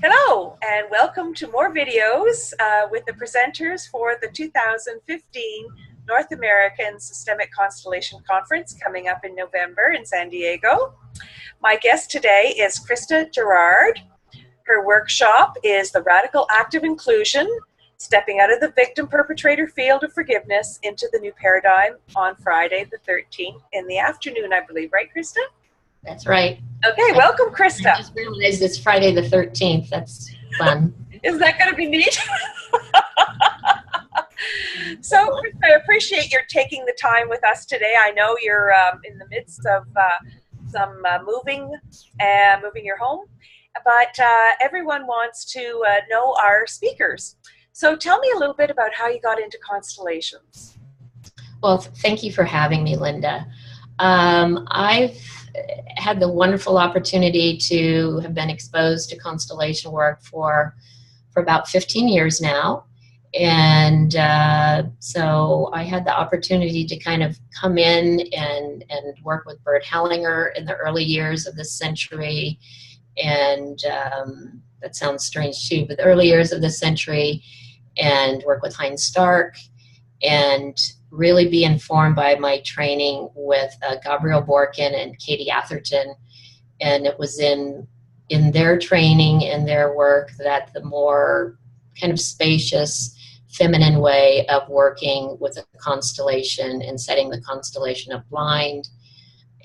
Hello, and welcome to more videos with the presenters for the 2015 North American Systemic Constellation Conference coming up in November in San Diego. My guest today is Krista Jarrard. Her workshop is The Radical Act of Inclusion, Stepping Out of the Victim-Perpetrator Field of Forgiveness into the New Paradigm on Friday the 13th in the afternoon, I believe. Right, Krista? That's right. Okay, welcome, Krista. I just realized it's Friday the 13th. That's fun. Isn't that going to be neat? So, Krista, I appreciate your taking the time with us today. I know you're in the midst of some moving your home, but everyone wants to know our speakers. So tell me a little bit about how you got into constellations. Well, thank you for having me, Linda. I've had the wonderful opportunity to have been exposed to constellation work for about 15 years now. And so I had the opportunity to kind of come in and work with Bert Hellinger in the early years of this century. And that sounds strange too, but the early years of this century, and work with Heinz Stark, and really be informed by my training with Gabrielle Borkin and Katie Atherton. And it was in their training and their work that the more kind of spacious, feminine way of working with a constellation and setting the constellation up blind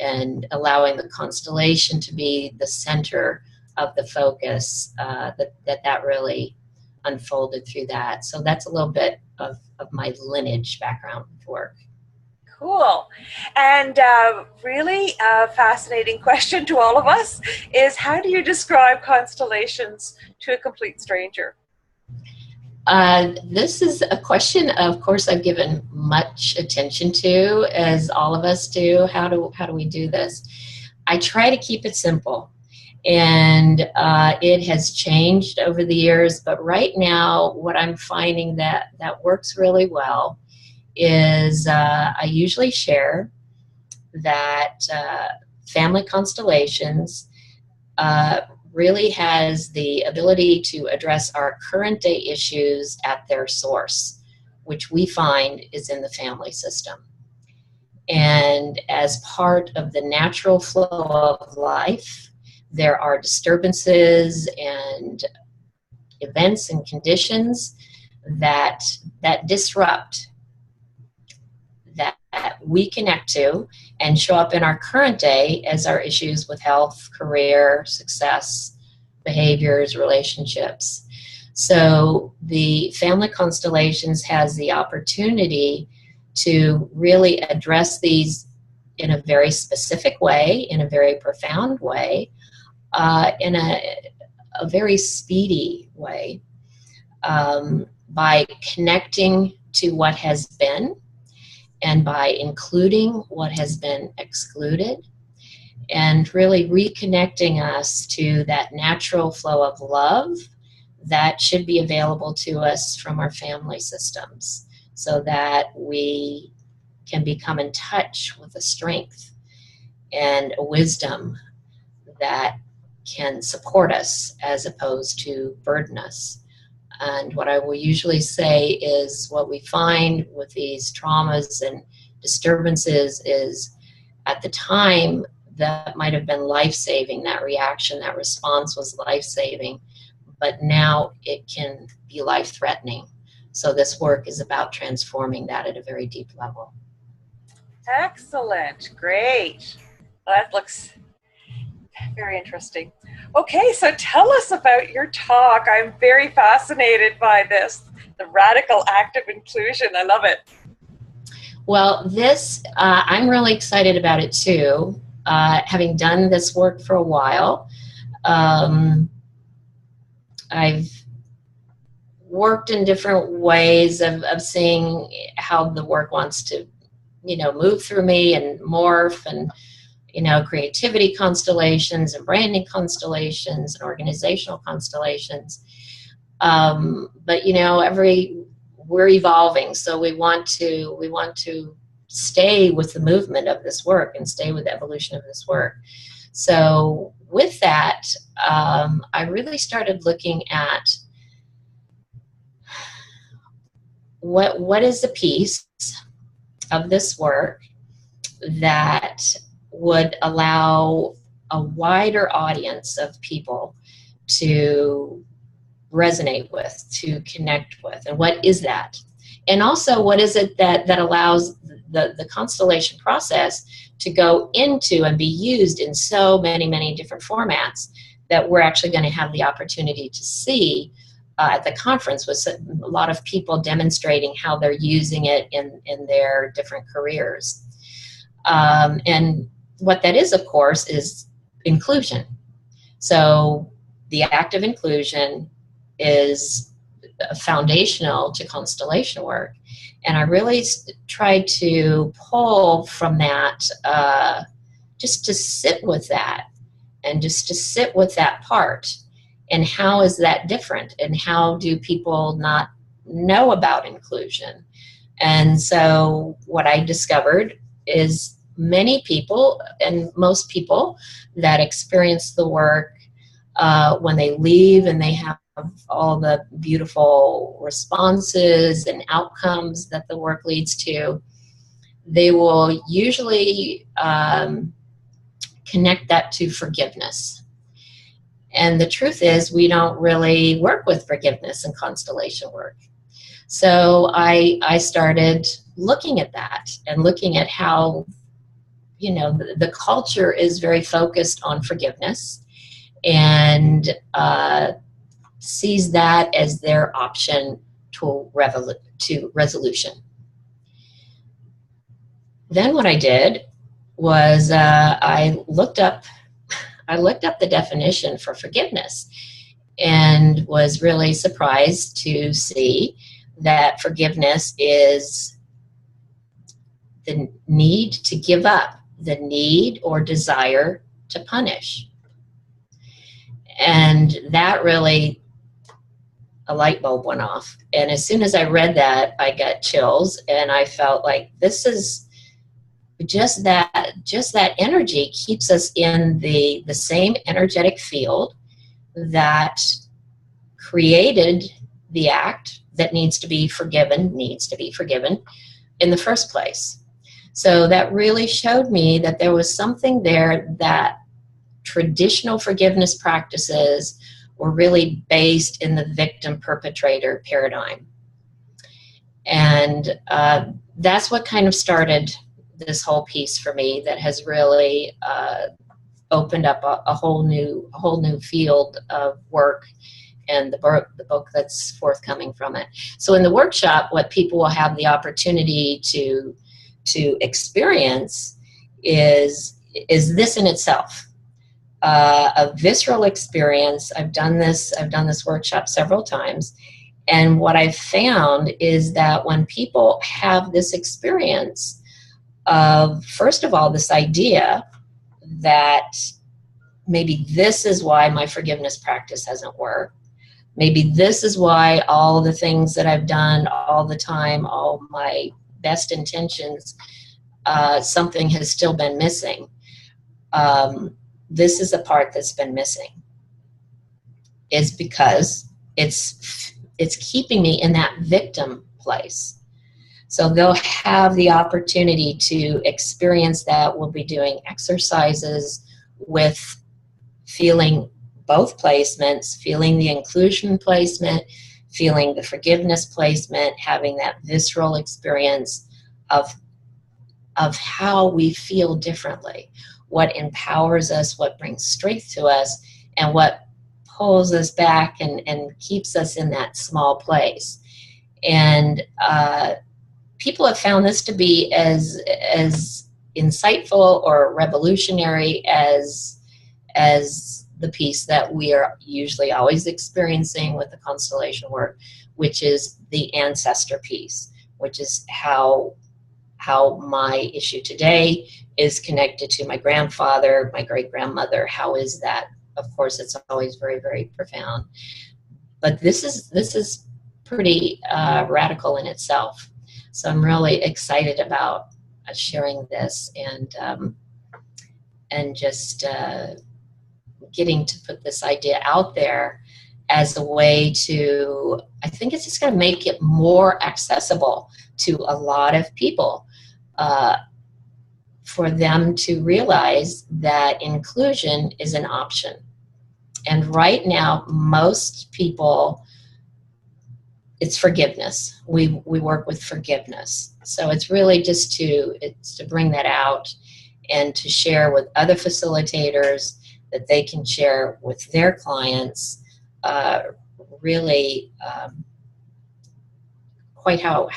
and allowing the constellation to be the center of the focus, that really unfolded through that. So that's a little bit of my lineage background with work. Cool. And really fascinating question to all of us is, how do you describe constellations to a complete stranger? This is a question, of course, I've given much attention to, as all of us do. How do we do this? I try to keep it simple. And it has changed over the years, but right now what I'm finding that works really well is I usually share that family constellations really has the ability to address our current day issues at their source, which we find is in the family system. And as part of the natural flow of life, there are disturbances and events and conditions that disrupt, that we connect to and show up in our current day as our issues with health, career, success, behaviors, relationships. So the family constellations has the opportunity to really address these in a very specific way, in a very profound way, in a very speedy way, by connecting to what has been and by including what has been excluded, and really reconnecting us to that natural flow of love that should be available to us from our family systems, so that we can become in touch with a strength and a wisdom that can support us as opposed to burden us. And what I will usually say is, what we find with these traumas and disturbances is, at the time that might have been life-saving, that reaction, that response was life-saving, but now it can be life-threatening. So this work is about transforming that at a very deep level. Excellent. Great. Well, that looks very interesting. Okay, so tell us about your talk. I'm very fascinated by this, the radical act of inclusion. I love it. Well, this, I'm really excited about it too. Having done this work for a while, I've worked in different ways of seeing how the work wants to, move through me and morph, and creativity constellations and branding constellations and organizational constellations. But we're evolving, so we want to stay with the movement of this work and stay with the evolution of this work. So with that, I really started looking at what is the piece of this work that would allow a wider audience of people to resonate with, to connect with, and what is that? And also, what is it that allows the constellation process to go into and be used in so many different formats that we're actually going to have the opportunity to see at the conference, with a lot of people demonstrating how they're using it in their different careers. And what that is, of course, is inclusion. So the act of inclusion is foundational to constellation work. And I really tried to pull from that, just to sit with that, and just to sit with that part. And how is that different? And how do people not know about inclusion? And so what I discovered is many people, and most people that experience the work, when they leave and they have all the beautiful responses and outcomes that the work leads to, they will usually connect that to forgiveness. And the truth is, we don't really work with forgiveness in constellation work. So I started looking at that and looking at how, the culture is very focused on forgiveness, and sees that as their option to resolution. Then what I did was I looked up the definition for forgiveness, and was really surprised to see that forgiveness is the need to give up, the need or desire to punish. And that really, a light bulb went off. And as soon as I read that, I got chills, and I felt like this is just that energy keeps us in the same energetic field that created the act that needs to be forgiven in the first place. So that really showed me that there was something there, that traditional forgiveness practices were really based in the victim-perpetrator paradigm. And that's what kind of started this whole piece for me, that has really opened up a whole new field of work, and the book that's forthcoming from it. So in the workshop, what people will have the opportunity to experience is this in itself. A visceral experience. I've done this workshop several times, and what I've found is that when people have this experience of, first of all, this idea that maybe this is why my forgiveness practice hasn't worked, maybe this is why all the things that I've done all the time, all my best intentions, something has still been missing. This is the part that's been missing. It's because it's keeping me in that victim place. So they'll have the opportunity to experience that. We'll be doing exercises with feeling both placements, feeling the inclusion placement, feeling the forgiveness placement, having that visceral experience of how we feel differently, what empowers us, what brings strength to us, and what pulls us back and keeps us in that small place. And people have found this to be as insightful or revolutionary as the piece that we are usually always experiencing with the constellation work, which is the ancestor piece, which is how my issue today is connected to my grandfather, my great-grandmother. How is that? Of course, it's always very, very profound. But this is pretty radical in itself. So I'm really excited about sharing this. And and just getting to put this idea out there as a way to, I think it's just going to make it more accessible to a lot of people, for them to realize that inclusion is an option. And right now, most people, it's forgiveness. We work with forgiveness. So it's really just to bring that out and to share with other facilitators that they can share with their clients, really quite how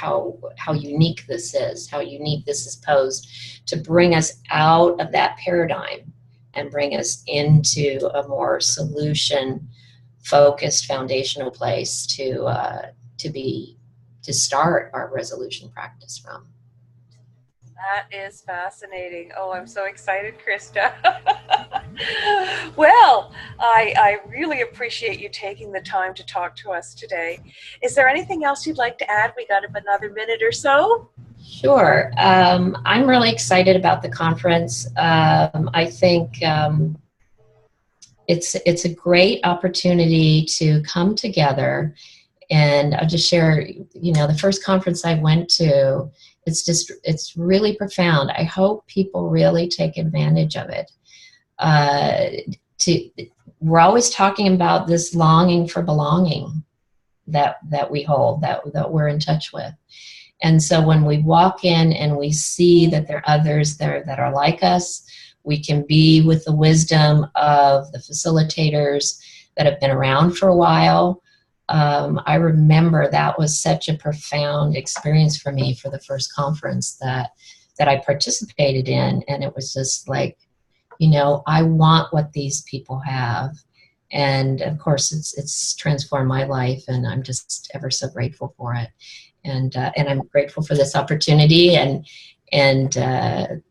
unique this is, how unique this is posed to bring us out of that paradigm and bring us into a more solution-focused foundational place to start our resolution practice from. That is fascinating. Oh, I'm so excited, Krista. Well, I really appreciate you taking the time to talk to us today. Is there anything else you'd like to add? We got another minute or so. Sure. I'm really excited about the conference. I think it's a great opportunity to come together. And I'll just share, the first conference I went to, it's really profound. I hope people really take advantage of it. We're always talking about this longing for belonging that we hold, that we're in touch with. And so when we walk in and we see that there are others there that are like us, we can be with the wisdom of the facilitators that have been around for a while. I remember that was such a profound experience for me for the first conference that I participated in. And it was just like, I want what these people have. And of course, it's transformed my life, and I'm just ever so grateful for it. And I'm grateful for this opportunity and to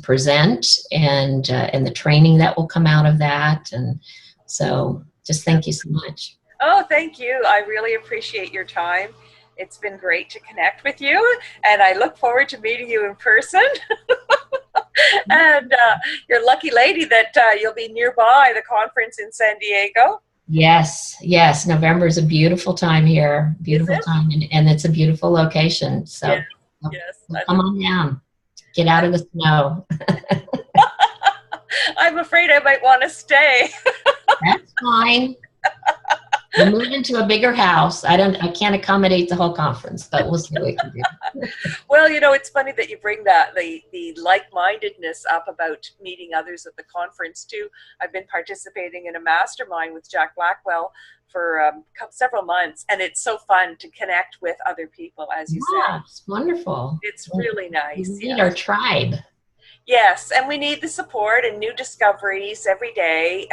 present and the training that will come out of that. And so just thank you so much. Oh, thank you. I really appreciate your time. It's been great to connect with you, and I look forward to meeting you in person. And you're a lucky lady that you'll be nearby the conference in San Diego. Yes. November is a beautiful time here. Beautiful time, and it's a beautiful location. So yes. Come on down. Get out of the snow. I'm afraid I might want to stay. That's fine. We'll move into a bigger house. I can't accommodate the whole conference, but we'll see what we can do. Well, it's funny that you bring that, the like-mindedness up about meeting others at the conference too. I've been participating in a mastermind with Jack Blackwell for several months, and it's so fun to connect with other people, as you said. It's wonderful. It's really nice. We need our tribe. Yes, and we need the support and new discoveries every day.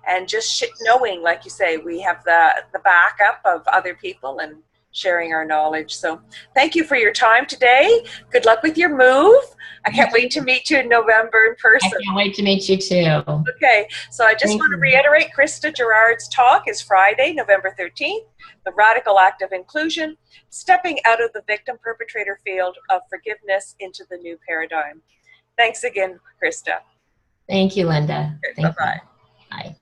And just knowing, like you say, we have the backup of other people and sharing our knowledge. So thank you for your time today. Good luck with your move. I can't wait to meet you in November in person. I can't wait to meet you too. Okay, so I just want to reiterate, Krista Jarrard's talk is Friday, November 13th, The Radical Act of Inclusion, Stepping Out of the Victim-Perpetrator Field of Forgiveness into the New Paradigm. Thanks again, Krista. Thank you, Linda. Okay, bye-bye. Bye.